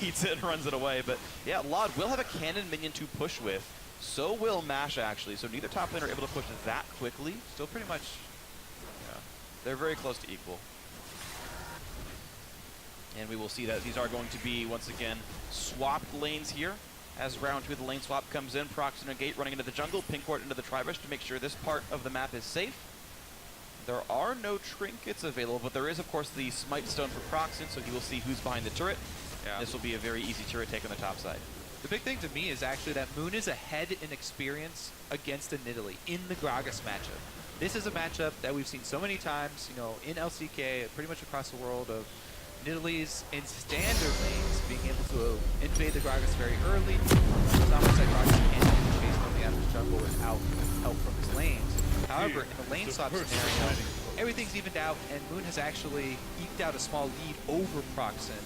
eats it and runs it away. But yeah, Laud will have a cannon minion to push with. So will Mash, actually. So neither top lane are able to push that quickly. Still pretty much, yeah, they're very close to equal. And we will see that these are going to be, once again, swapped lanes here. As round 2 of the lane swap comes in, Proxy and Gate running into the jungle, Pinkcourt into the Tribush to make sure this part of the map is safe. There are no trinkets available, but there is, of course, the Smite Stone for Proxen, so he will see who's behind the turret. Yeah. This will be a very easy turret take on the top side. The big thing to me is actually that Moon is ahead in experience against a Nidalee in the Gragas matchup. This is a matchup that we've seen so many times, you know, in LCK, pretty much across the world, of Nidalees in standard lanes being able to invade the Gragas very early. It's not much like Gragas can't even chase from the out of his jungle without help from his lanes. However, in the lane swap scenario, everything's evened out, and Moon has actually eked out a small lead over Proxen.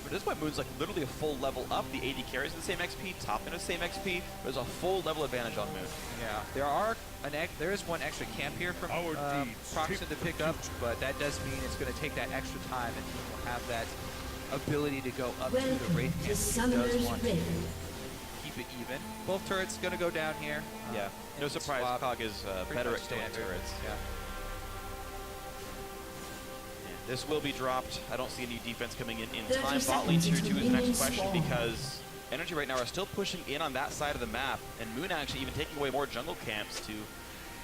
But this point, Moon's like literally a full level up. The AD carries the same XP, top in the same XP. There's a full level advantage on Moon. Yeah, there is one extra camp here from Proxen to pick up, but that does mean it's going to take that extra time, and Moon will have that ability to go up to the Wraith camp. He does want to keep it even. Both turrets going to go down here. Yeah, no surprise, Cog is better at killing turrets. Yeah. This will be dropped. I don't see any defense coming in time. Bot lane tier 2 is the next question, because Energy right now are still pushing in on that side of the map, and Moon actually even taking away more jungle camps to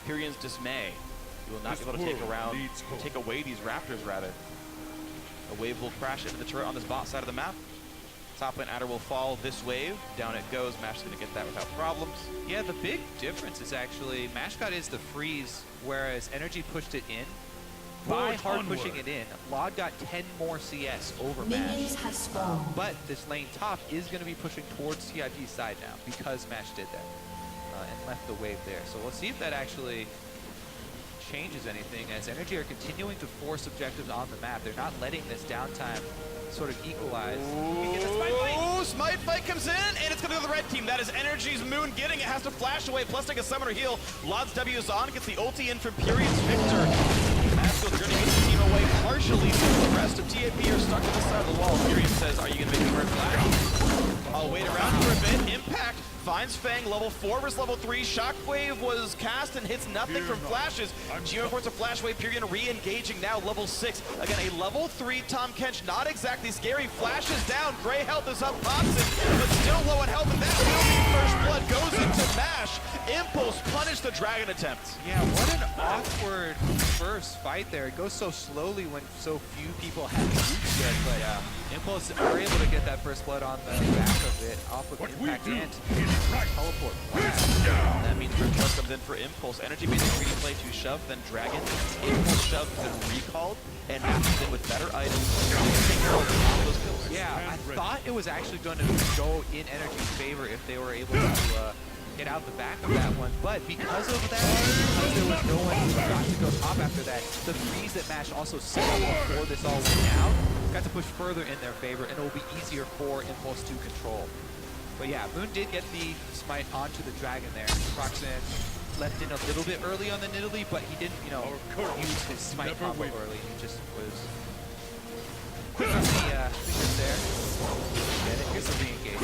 Pyrion's dismay. He will not be able to take away these Raptors, rather. A wave will crash into the turret on this bot side of the map. Top lane Adder will fall this wave. Down it goes. Mash is going to get that without problems. Yeah, the big difference is actually Mash got is the freeze, whereas Energy pushed it in. By hard pushing it in, Laud got 10 more CS over Mash. But this lane top is going to be pushing towards CIP's side now because Mash did that and left the wave there. So let's see if that actually changes anything, as Energy are continuing to force objectives on the map. They're not letting this downtime sort of equalize. Ooh, Smite Fight comes in, and it's going to go to the red team. That is Energy's Moon getting it. Has to flash away, plus take a summoner heal. Laud's W is on, gets the ulti in from Pyrion's Victor. Maskell's journey gets the team away partially, so the rest of TAP are stuck to the side of the wall. Pyrion says, are you going to make me wear black? I'll wait around for a bit. Impact finds Fang, level 4 versus level 3. Shockwave was cast and hits nothing from flashes. Geo forces a flash wave. Pyrion re-engaging now, level 6. Again, a level 3 Tom Kench, not exactly scary. Flashes down, Gray health is up, pops it, but still low on health, and that will be first blood. Goes into Mash. Impulse punish the dragon attempt. Yeah, what an awkward first fight there. It goes so slowly when so few people have used it, but Impulse are able to get that first blood on the back of it, off of Impact and teleport. That means Rip Plus comes in for Impulse. Energy basically play to shove, then Dragon. Impulse shove, then recalled, and matches in with better items. Take care of those kills. Yeah, I thought it was actually going to go in Energy's favor if they were able to get out the back of that one, but because of that, because there was no one who got to go top after that, the freeze that Mash also set up before this all went down got to push further in their favor, and it will be easier for Impulse to control. But yeah, Moon did get the smite onto the dragon there. Proxen left in a little bit early on the Nidalee, but he didn't, you know, use his smite combo early. He just was quick on the fingers there. And here's the re-engage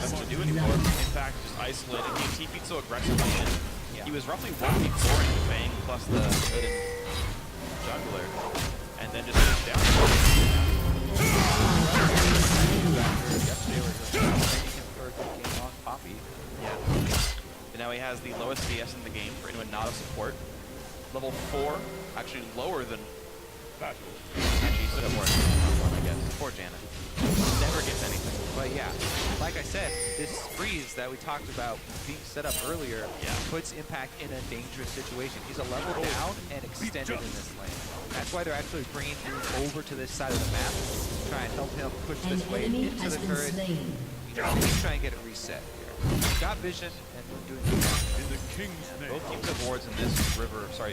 To do anymore. In fact, just isolated. He TP'd so aggressively in. Yeah. He was roughly 1v4 into Fang plus the hidden jungler, and then just goes down. Yeah. And now he has the lowest CS in the game for anyone not a support. Level 4, actually lower than. Actually, he should have more than I guess. Poor Janet. Never gets anything. But yeah, like I said, this freeze that we talked about being set up earlier puts Impact in a dangerous situation. He's a level down and extended in this lane. That's why they're actually bringing him over to this side of the map to try and help him push this wave into the turret. He's trying to get a reset here. He's got vision and doing in the King's name. Both teams have wards in this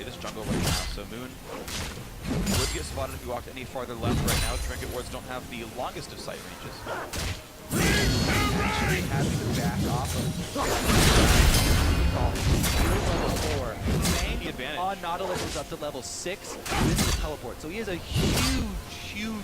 this jungle right now, so Moon would get spotted if he walked any farther left right now. Trinket wards don't have the longest of sight ranges. Should be happy to back off of install. He's level 4. Fang The advantage. on Nautilus is up to level 6 with the teleport. So he has a huge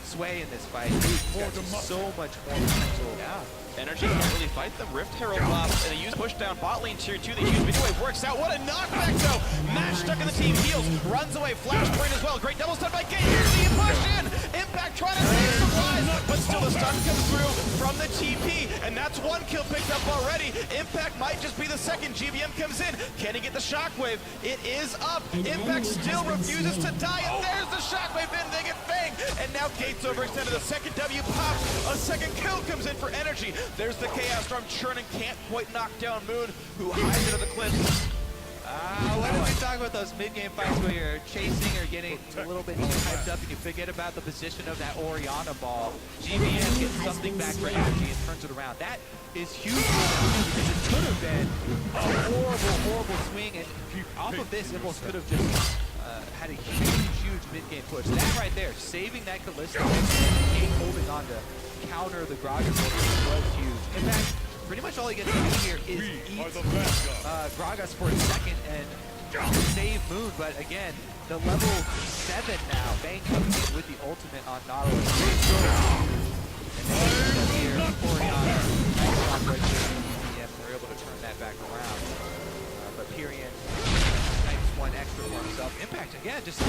sway in this fight. He's got so much more potential. Yeah. Energy can't really fight them. Rift Herald pops, and they use push down bot lane tier 2. They use video wave, works out. What a knockback though! Mash stuck in the team, heals, runs away, flashpoint as well. Great double stun by Gate. Here's the push in! Impact trying to save some lives, but still the stun comes through from the TP, and that's 1 kill picked up already. Impact might just be the second. GVM comes in. Can he get the shockwave? It is up. Impact still refuses to die, and there's the shockwave in. They get Fang, and now Gate's overextended. The second W pops. A second kill comes in for Energy. There's the Chaos Storm churning, can't quite knock down Moon, who hides into the cliffs. When we talk about those mid-game fights where you're chasing or getting a little bit hyped up and you forget about the position of that Orianna ball, GVM gets something back for Energy and turns it around. That is huge for them because it could have been a horrible swing, and off of this, Impulse could have just had a huge mid-game push. That right there, saving that Callisto and holding on to counter the Gragas was huge. In fact, pretty much all he gets to do here is eat Gragas for a second and save Moon, but again, the level 7 now, Bang comes in with the ultimate on Nautilus. And then here, Orianna, nice job right there. Yeah, we're able to turn that back around. But Pyrian, nice 1 extra for himself. Impact again, just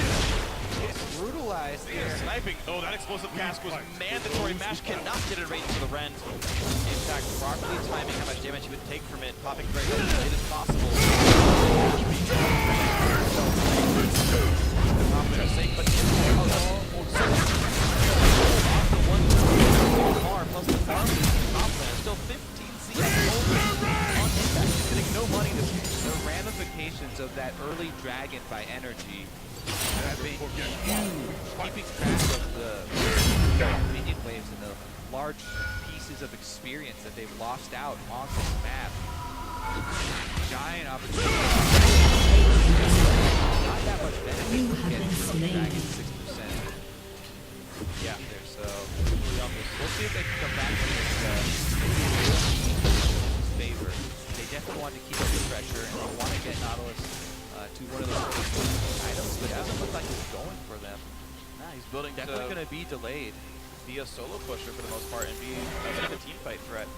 gets brutalized here. Sniping. Oh, that explosive cast was mandatory. Mash cannot get it right into the rend. In fact, properly timing how much damage he would take from it, popping very late as possible. Plus the farm top lane. Still 15 CP on Impact. He's getting no money this game. The ramifications of that early dragon by Energy have been keeping track of the minion waves and the large pieces of experience that they've lost out on this map. Giant opportunity. Not that much benefit from getting from the dragon 6%. Yeah, there's we'll see if they can come back to this favor. They definitely want to keep up the pressure and they want to get Nautilus to one of those items, but it doesn't look like it's going for them. Nah, he's building Definitely going to be delayed. Be a solo pusher for the most part and be a bit of a team fight threat.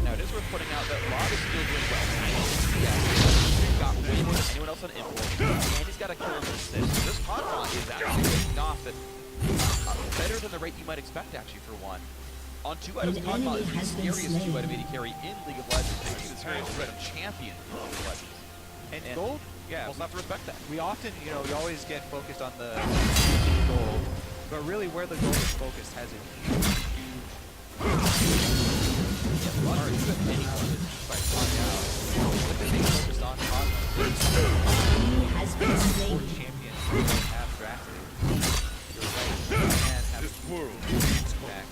Now it is worth pointing out that Rod is still doing well. He's got way more than anyone else on Impulse, and he's got a kill assist. So this Conrod is actually taking off at better than the rate you might expect actually for one. On 2 items, Conrod is the scariest 2-item AD carry in League of Legends. He's the scariest 2-item champion in League of Legends. And gold, yeah, we'll have to respect that. We often, we always get focused on the gold, but really where the gold is focused has a huge focused on has been slain. Champions have drafted. You're right, and have This world back.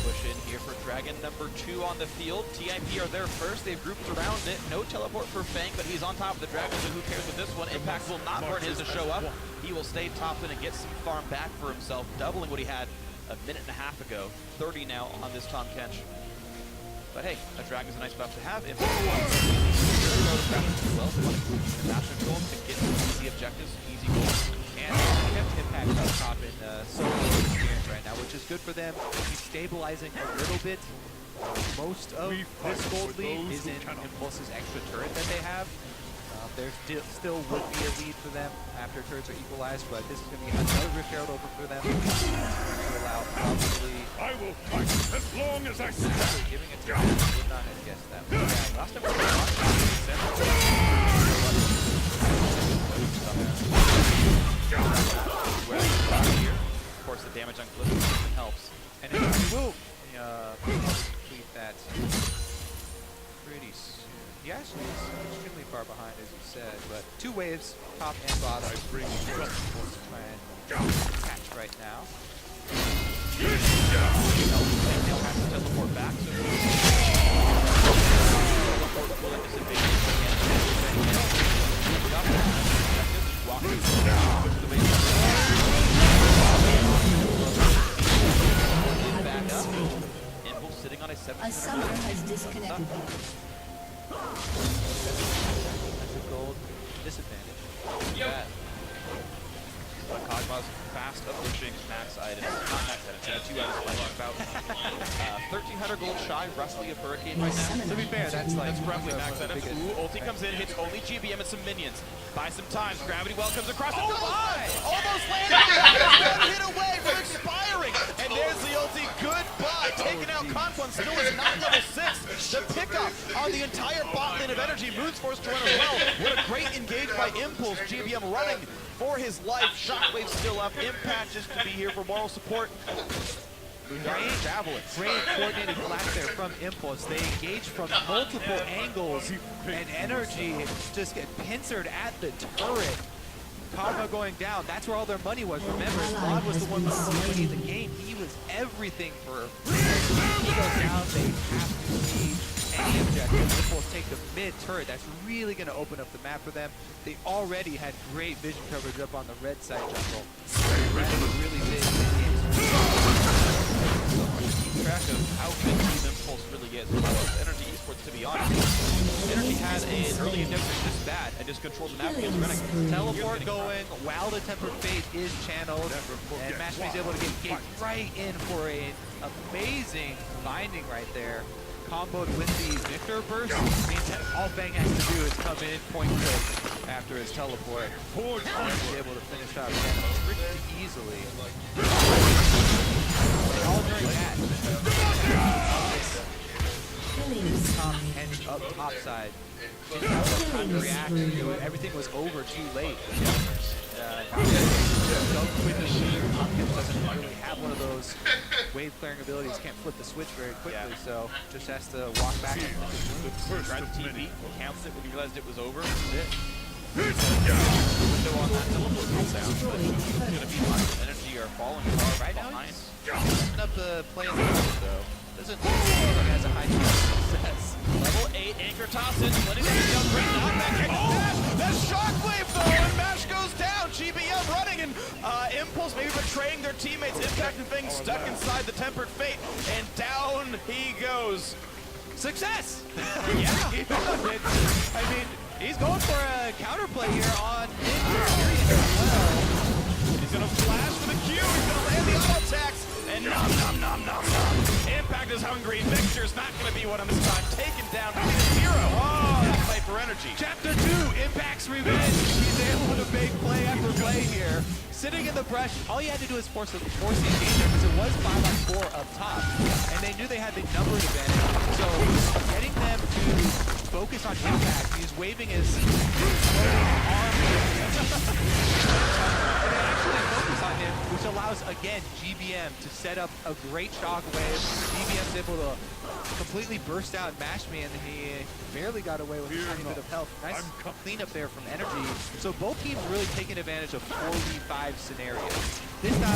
Push in here for Dragon number 2 on the field. TIP are there first. They've grouped around it. No teleport for Fang, but he's on top of the Dragon, so who cares with this one? Impact will not burn his to show up. He will stay top in and get some farm back for himself, doubling what he had a minute and a half ago. 30 now on this Tom Kench. But hey, a Dragon's a nice buff to have. Impact wants to well, they want to move the master goal to get some easy objectives, easy goals. And kept Impact up top in solo experience right now, which is good for them. He's stabilizing a little bit. Most of this gold lead is in Impulse's extra turret that they have. There still would be a lead for them after turrets are equalized, but this is going to be another Rift Herald over for them. To allow probably... I will fight as long as I can. Giving it to him. Would not have guessed that. Yeah, last time we here. Of course, the damage on Callisto helps. And he will complete that pretty soon. He actually is extremely far behind, as you said, but 2 waves, top and bottom. I bring Try and catch right now. Now has to teleport back, so teleport will disadvantage back up. Impulse sitting on a 7. A summoner has disconnected. most fast approaching max items. Not max items, 2 items like about 1,300 gold shy, roughly a hurricane right now. To be fair, that's like That's roughly max the items. biggest- Ooh, ulti comes in, hits only GBM and some minions. Buy some time, Gravity Well comes across. Oh my! Almost landed! One hit away from expiring! And there's the ulti, goodbye! Taking out Confluence, still is not level 6. The pickup on the entire bot lane of energy. Moon's forced to run as well. What a great engage by Impulse. GBM running for his life. Shockwave still up. Impact just to be here for moral support. Great coordinated blast there from Impulse. They engage from multiple angles, and energy just get pincered at the turret. Karma going down. That's where all their money was. Remember, Vlad was the one who was winning the game. He was everything for. He goes down. They have to see any objective. Impulse take the mid turret. That's really going to open up the map for them. They already had great vision coverage up on the red side jungle. That really did. Keep track of how big Team Impulse really is. Energy Esports, to be honest. Energy had an early injection this bad and just controlled the map against running. Teleport going while the Tempered Fate is channeled, and Mashme's able to get Gate right in for an amazing binding right there. Comboed with the Victor burst means that all Fang has to do is come in point click after his teleport. And be able to finish out again pretty easily. All during that. And up top side. Didn't have enough time to react. Everything was over too late. Hopkins doesn't really have one of those wave clearing abilities, can't flip the switch very quickly, so just has to walk back. Tried to TP, counts it when he realized it was over. Window on that teleport goes down, but it's gonna be fine. Energy are falling far Right now, behind. Setting up the play in the middle, though. Doesn't look like it has a high chance of success. Level 8 anchor toss in, letting it go. Great knockback. That shockwave though, and Mash goes down. GBM running, and Impulse maybe betraying their teammates. Impact and things stuck inside the Tempered Fate, and down he goes. Success! Yeah. I mean, he's going for a counterplay here on Period as well. He's gonna flash for the Q. He's gonna land the auto attacks, and nom. Impact is hungry. Victor's not gonna be one on this time. Taken down to 0. Oh, that fight for energy. Chapter 2, Impact's revenge. He's able to make play after play here. Sitting in the brush, all you had to do is force the engagement because it was 5-on-4 up top, and they knew they had the numbers advantage. So getting them to focus on Impact, he's waving his arm. And they actually focus on him, which allows, again, GBM to set up a great shockwave. GBM's able to completely burst out Mash Me, and he barely got away with a tiny bit of health. Nice cleanup there from energy. So both teams really taking advantage of 4v5 scenarios. This time,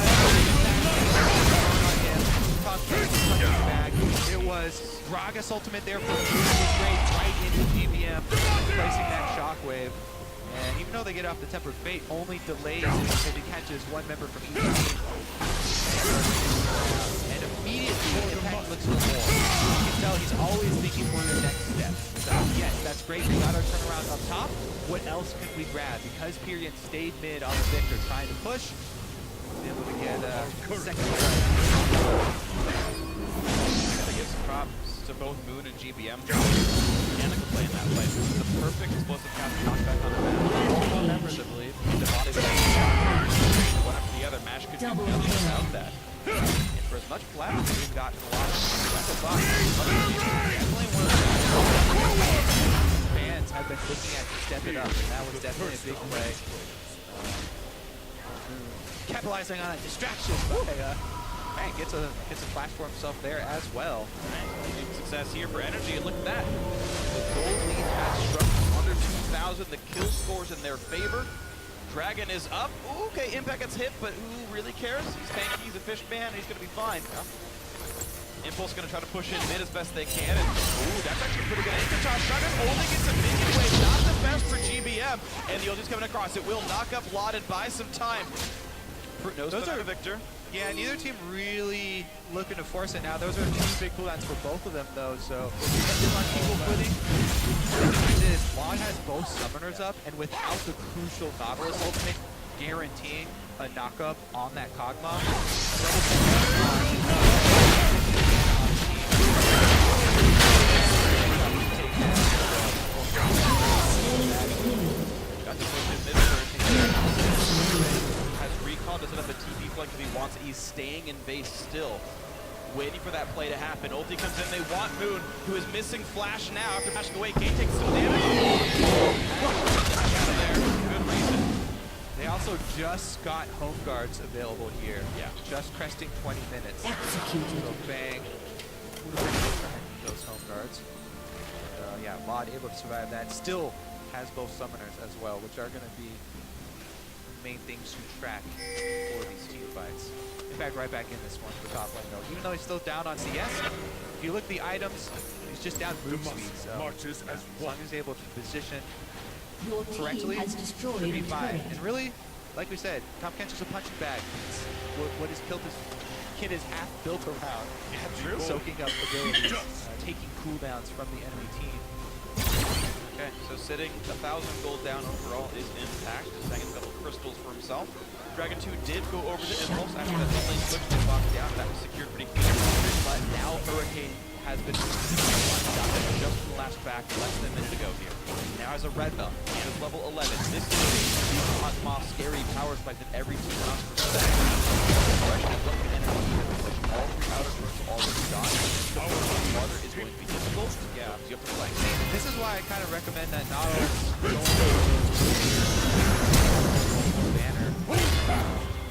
on him. Back. It was Gragas ultimate there for great right into GBM, placing that shockwave. And even though they get off the Tempered Fate, only delays if he catches one member from each team. And immediately, Impact looks for more. You can tell he's always thinking for the next step. So yes, that's great. We got our turnaround up top. What else can we grab? Because Period stayed mid on the Victor, trying to push. Able to get second Gotta give some props to both Moon and GBM. Mechanical play in that play. This is the perfect explosive cast knockback on the map. All members, I believe. The body one after the other. Mash could do nothing without that. And for as much blast as we've gotten a lot of definitely one of the fans have been looking at to step it up, and that was definitely a big play. Capitalizing on a distraction by man, gets a flash for himself there as well. success here for energy, and look at that. The gold lead has struck under 2,000. The kill scores in their favor. Dragon is up. Ooh, okay, Impact gets hit, but who really cares? He's tanky, he's a fish man, he's gonna be fine. Impulse gonna try to push in mid as best they can, and ooh, that's actually pretty good. Anchor toss, Shotgun only gets a minion wave, not the best for GBM, and the ulti's coming across. It will knock up Lot and buy some time. Those are Victor. Yeah, neither team really looking to force it now. Those are two big cooldowns for both of them, though, so kept them on equal footing. The difference is, Lon has both summoners up, and without the crucial Nautilus ultimate, guaranteeing a knockup on that Kog'Maw. Got to push his mid first. Has recall to set up a TP flank if he wants it. He's staying in base still, waiting for that play to happen. Ulti comes in. They want Moon, who is missing Flash now after flashing away. Gate takes some damage. Out of there. Good reason. They also just got home guards available here. Yeah. Just cresting 20 minutes. Executed. So bang. Would have been those home guards. Yeah, Mod able to survive that. Still has both summoners as well, which are going to be the main things to track for these team fights. In fact, right back in this one for top lane though. Even though he's still down on CS, if you look at the items, he's just down move speed. So marches as as long as he's able to position Your team correctly, has destroyed should be a fine. turret. And really, like we said, Tom Kench is a punching bag. It's what his kit is half built around. Yeah, true. Soaking up abilities, taking cooldowns from the enemy team. Okay, so sitting 1,000 gold down overall is Impact. Just banging a couple crystals for himself. Dragon 2 did go over to Impulse after that lane switch to lock down. That was secured pretty clean. But now Hurricane has been just from the last back less than a minute ago here. Now has a red belt and is level 11. This is a hot moth scary power spike that every team wants to respect. The question is what can Energy push all three outer turrets already done. The water is going to be difficult. Yeah, you have to flank. This is why I kind of recommend that Nautilus don't go banner.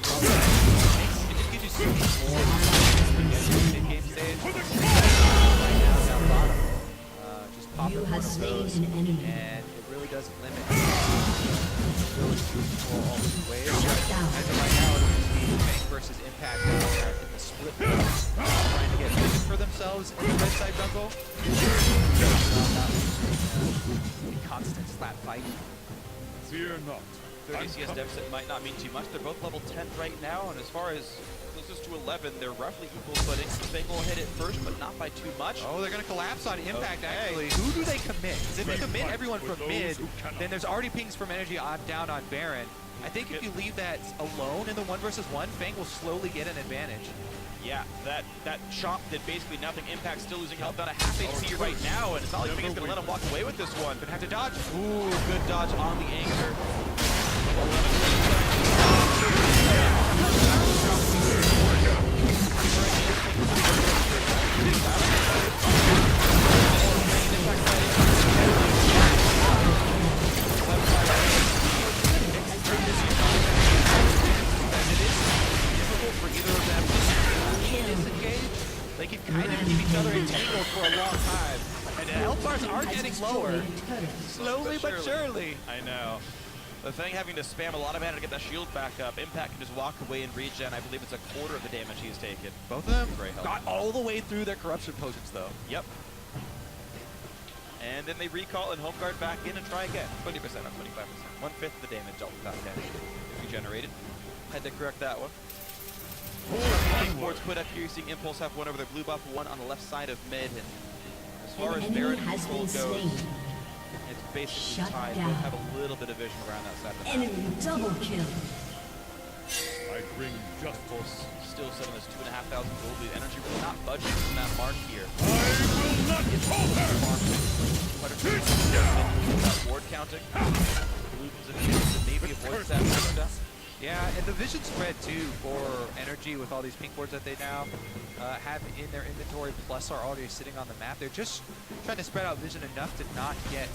It just gives you so much more mid-game stage. Right now down bottom, just pop You in one have of slain those, an enemy. and it really doesn't limit the ability to control all the waves. As of right now, it'll just be Bank versus Impact in the split, trying to get vision for themselves in the red side jungle. A constant slap fight. Fear not. 30 CS deficit might not mean too much. They're both level 10 right now, and as far as closest to 11, they're roughly equal footing. Fang will hit it first, but not by too much. Oh, they're going to collapse on Impact, Okay. actually. Who do they commit? Because if they commit everyone from mid, then there's already pings from Energy down on Baron. I think if you leave that alone in the 1 versus 1, Fang will slowly get an advantage. Yeah, that chomp did basically nothing. Impact still losing health down a half HP right now, and it's not like Fang is going to let him walk away with this one. Gonna have to dodge. Ooh, good dodge on the anchor. They can kind of keep each other entangled for a long time. And the health bars are getting lower. Slowly but surely. I know. The thing having to spam a lot of mana to get that shield back up. Impact can just walk away and regen. I believe it's a quarter of the damage he's taken. Both of them Great help. got all the way through their corruption potions, though. Yep. And then they recall and home guard back in and try again. 20% or 25%. 1/5 the damage all the time damage regenerated. Had to correct that one. Pink boards put up here. You're seeing Impulse have one over their blue buff, one on the left side of mid. And as far An as enemy Baron has control been goes, slain. it's basically Shut tied. down. Both have a little bit of vision around that side of the map. Enemy double kill. I bring justice. Impulse still sitting on this 2,500 gold lead. Energy really not budging from that mark here. I will not falter. Ward counting. Blue position to maybe avoid that stuff. Yeah, and the vision spread too for Energy with all these pink boards that they now have in their inventory, plus are already sitting on the map. They're just trying to spread out vision enough to not get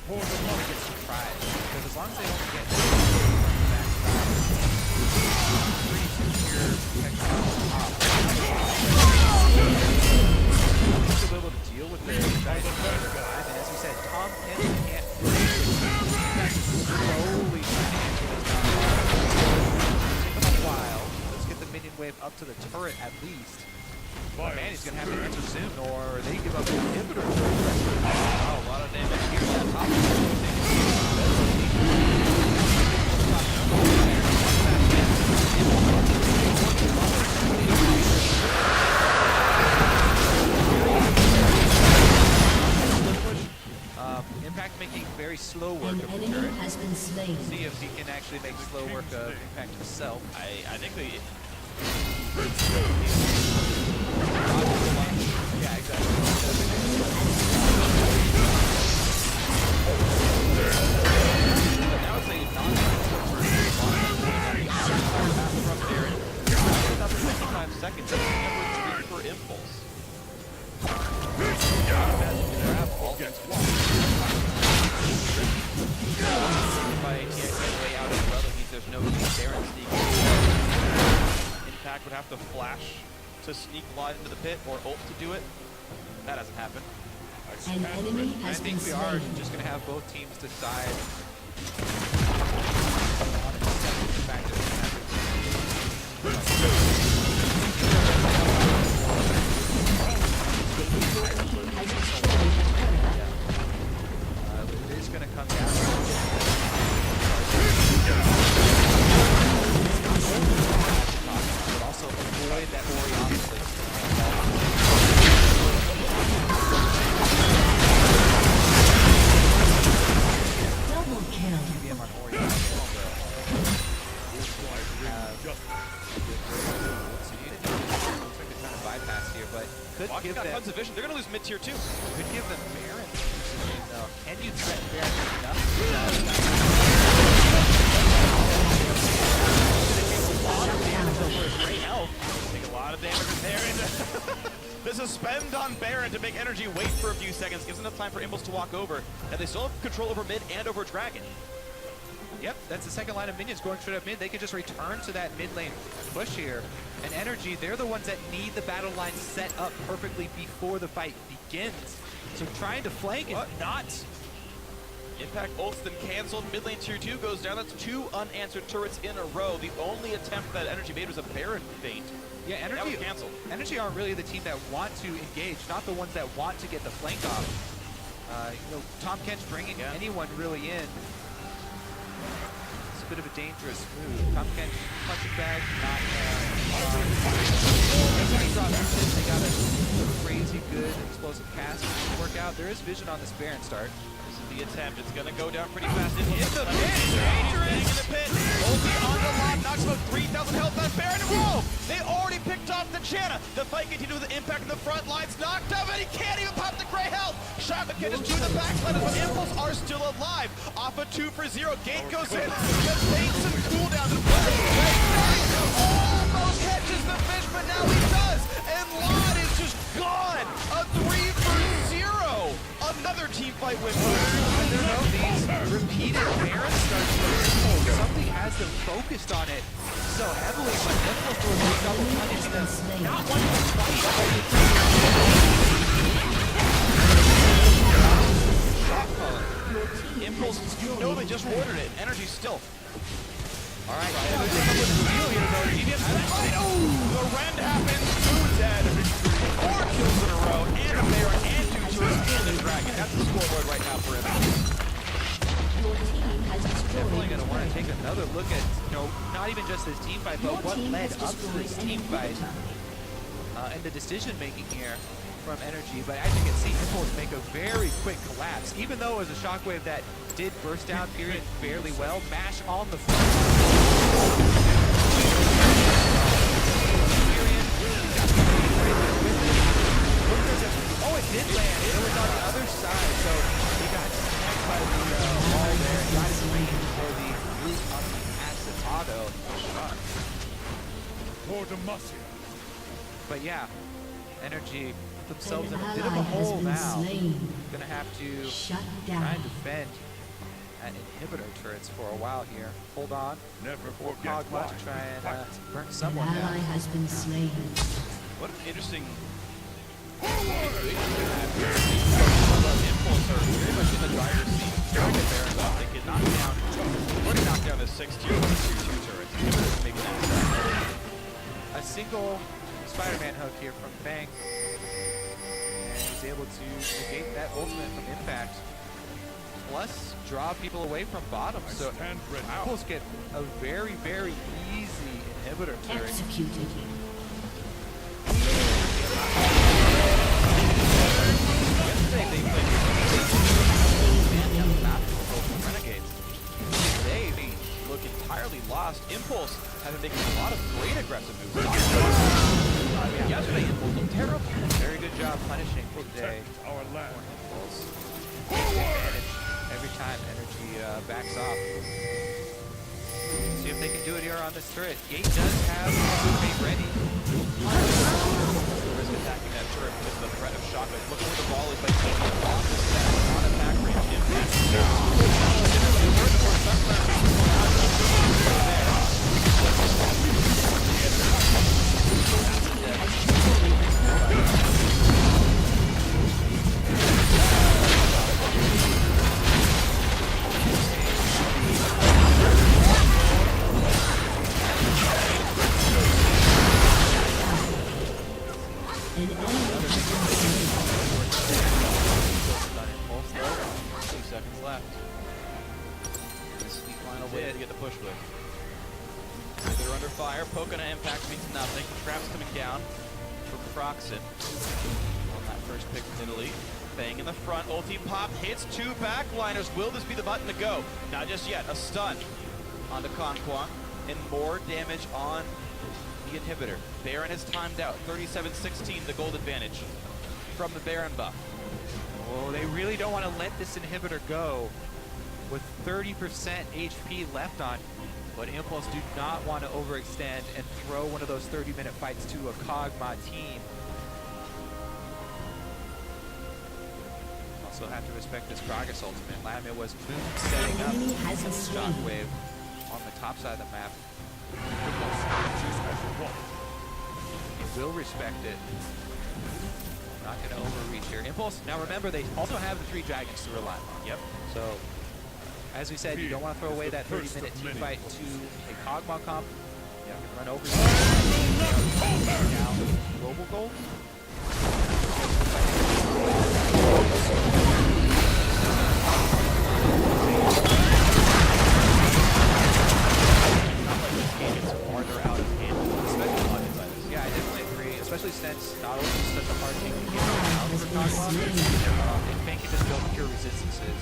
surprised. Because as long as they don't get pretty secure protection on the top, they'll be able to deal with the guys in the time. And as we said, Tom can't slowly trying to get to his top. While. Let's get the minion wave up to the turret at least. But man, he's going to have to answer soon, or they give up an inhibitor. Oh, a lot of damage here. Yeah, top. Impact making very slow work An of the enemy turret. has been slain. See if he can actually actually make slow work of Impact himself. I think they... Yeah, exactly. Now it's a from Baron. Another 55 seconds. That's number 3 for Impulse. By getting way out as well, that means there's no Baron sneak. Impact would have to flash to sneak glide into the pit or ult to do it. That hasn't happened. An enemy I has been think we are slain. just going to have both teams decide on accepting the fact that it is going to come down to but also avoid that Orion place. Double kill. TBM on Orion. Looks like they're trying to bypass here, but could Walking give got them tons of vision. They're going to lose mid-tier too. could give them Baron positioning though. Can you threaten Baron enough? Great health. Take a lot of damage from Baron. The suspend on Baron to make energy wait for a few seconds gives enough time for Impulse to walk over, and they still have control over mid and over Dragon. Yep, that's the second line of minions going straight up mid. They can just return to that mid lane push here. And Energy, they're the ones that need the battle line set up perfectly before the fight begins. So trying to flank is not. Impact ults then canceled. Mid lane tier 2 goes down. That's 2 unanswered turrets in a row. The only attempt that Energy made was a Baron feint. Yeah, That was canceled. Energy aren't really the team that want to engage, not the ones that want to get the flank off. You know, Tom Kench bringing anyone really in. It's a bit of a dangerous move. Tom Kench punching bag, not they got a crazy good explosive cast to work out. There is vision on this Baron start. This is the attempt. It's going to go down pretty fast. It's the pit. Dangerous in the pit. Ulti on the lock. Knocks about 3,000 health on Baron to roll. They already picked off the Channa. The fight continues with Impact in the front lines. Knocked out, and he can't even pop the gray health. Shotgun can just do the backslide, but Impulse are still alive. Off a 2 for 0. Gate goes in. Just takes some cooldowns. Almost catches the fish, but now he does. And Lod is just gone. A 3 for 0. Another team fight win. I don't know, these repeated Baron starts for something has them focused on it so heavily, but Impulse will be double punishing them. Not one twice. Impulse, you know they just ordered it. Energy still. All right, The rend happens. 2 dead. 4 kills in a row. And a Baron and 2 turrets and a Dragon. That's the scoreboard right now for Impulse. Your team has definitely destroyed. going to want to take another look at, you know, not even just this team fight, but what led up to this team fight and the decision making here from Energy. But as you can see, Impulse make a very quick collapse, even though it was a shockwave that did burst down period fairly well. Mash on the front. Oh, it did land. It was on the other side, so he got smacked by the wall there. Got his range for the root on the Acetato shot. For Demacia. But yeah, Energy put themselves An in a bit of a ally has hole been now. slain. Gonna have to Shut try down. and defend at inhibitor turrets for a while here. Hold on. Never Or forget Kog'Maw to try and burn An someone ally down. has been slain. What an interesting forward. Impulse are very much in the driver's seat. Trying to Baron off. They get knocked down. Already knocked down the 6 tier 1 tier 2 turrets. Inhibitors making that A single Spider-Man hook here from Fang. And he's able to negate that ultimate from Impact. Plus, draw people away from bottom. So Stand ready. Impulse get a very, very easy inhibitor turret. Executed. Yesterday they played man down the map for both Renegades. Today they look have been making a lot of great aggressive moves. Yesterday, Impulse looked terrible. Very good job punishing today. Protect our land. Impulse. Advantage every time energy backs off. See if they can do it here on this turret. Gate does have Mate ready. Risk attacking that turret because of the threat of shotgun. Looking for the ball is like taking it off the set. On attack range. Impact. An enemy Done Impulse though. 2 seconds left. This is the final wave to get the push with. They're under fire. Poking impact means nothing. Traps coming down from Proxen on that first pick from Italy. Bang in the front. Ulti pop hits 2 backliners. Will this be the button to go? Not just yet. A stun on the Conquan and more damage on the inhibitor. Baron is timed out. 37-16, the gold advantage from the Baron buff. Oh, they really don't want to let this inhibitor go with 30% HP left on. But Impulse do not want to overextend and throw one of those 30-minute fights to a Kog'Maw team. Also have to respect this Gragas ultimate. Lamia was moon setting up enemy has been slain. Shockwave on the top side of the map. He will respect it. Not going to overreach here. Impulse, now remember, they also have the 3 dragons to rely on. Yep. So, as we said, you don't want to throw away that 30-minute team fight to a Kog'Maw comp. You have to run over now. Global goal. It's farther out of hand, especially on insiders. Yeah, I definitely agree, especially since not only is it such a hard team to get around for Kog'Maw, and Fang can just build pure resistances.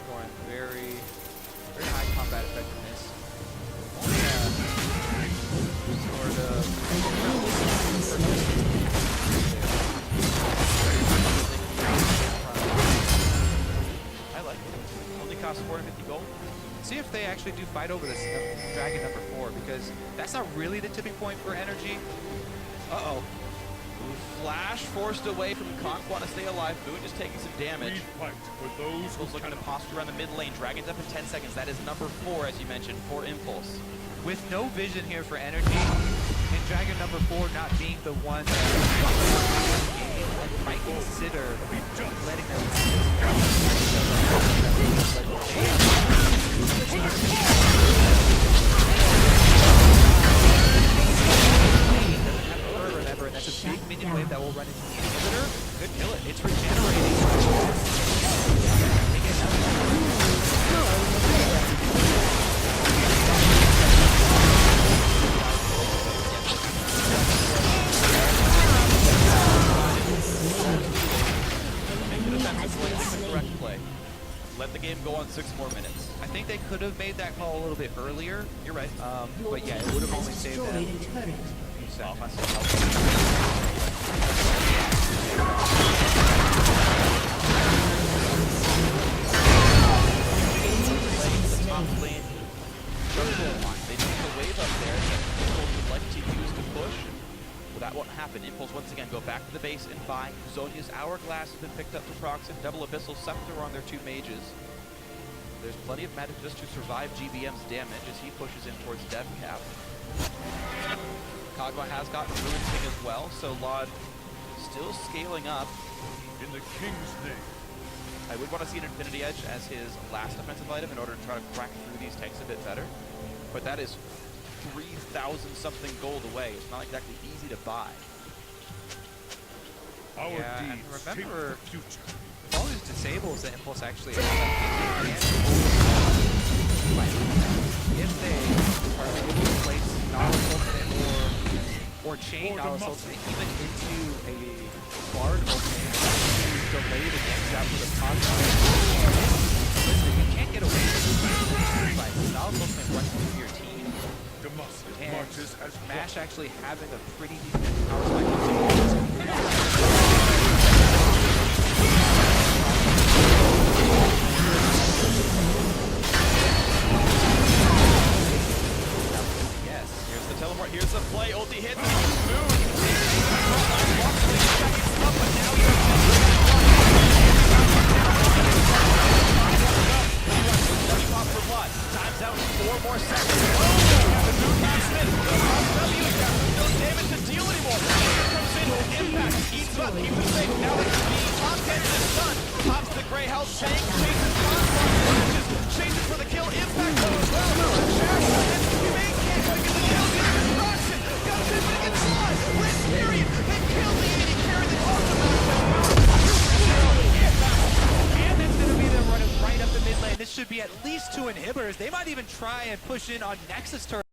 Scoring very, very high combat effectiveness. Sort I like it. Only costs 450 gold. See if they actually do fight over this dragon number 4, because that's not really the tipping point for energy. Uh-oh. Flash forced away from Conquan to stay alive. Boone just taking some We damage. fight for those who Impulse looking to cannot. posture around the mid lane. Dragon's up in 10 seconds. That is number 4, as you mentioned, for Impulse. With no vision here for energy, and dragon number 4 not being the one that might consider letting them remember, and that's a big minion wave that will run into the inhibitor. Could kill it. It's regenerating. Correct play. Let the game go on 6 more minutes. I think they could have made that call a little bit earlier. You're right. But yeah, it would have only saved them destroyed a turret. a few seconds. Top lane, jungle line. They took the wave up there that Impulse would like to use to push. Well, that won't happen. Impulse once again go back to the base and buy. Zhonya's Hourglass has been picked up for Proxen. Double Abyssal Scepter on their 2 mages. There's plenty of magic just to survive GBM's damage as he pushes in towards death cap. Kog'Maw has gotten Ruin King as well, so Laud still scaling up. In the king's name. I would want to see an Infinity Edge as his last offensive item in order to try to crack through these tanks a bit better. But that is 3,000 something gold away. It's not exactly easy to buy. Our Yeah, and deeds remember- shape the future. With all these disables that Impulse actually has, if they are able to place Knowledge Ultimate or chain Knowledge Ultimate even into a Bard Ultimate to delay the damage out with a Kog'Maw. Listen, you can't get away with this fight. Knowledge Ultimate runs through your team. resources as Mash actually having a pretty decent power spike. Yes. Here's the teleport, here's the play, ulti hits, Moon. But now for blood. Time's out 4 more seconds. The Moon knocks in. The W has got no damage to deal anymore. Here comes in, Impact, eats up, keeps it safe. Now the top 10 is done. Pops the gray health tank, chases Conquest, chases for the kill. Impact goes well. He may can't quite get the kill. Destruction. Got it, but it gets blood. Win period. They kill the 80 carry the And that's going to be them running right up the mid lane. This should be at least 2 inhibitors. They might even try and push in on Nexus turret.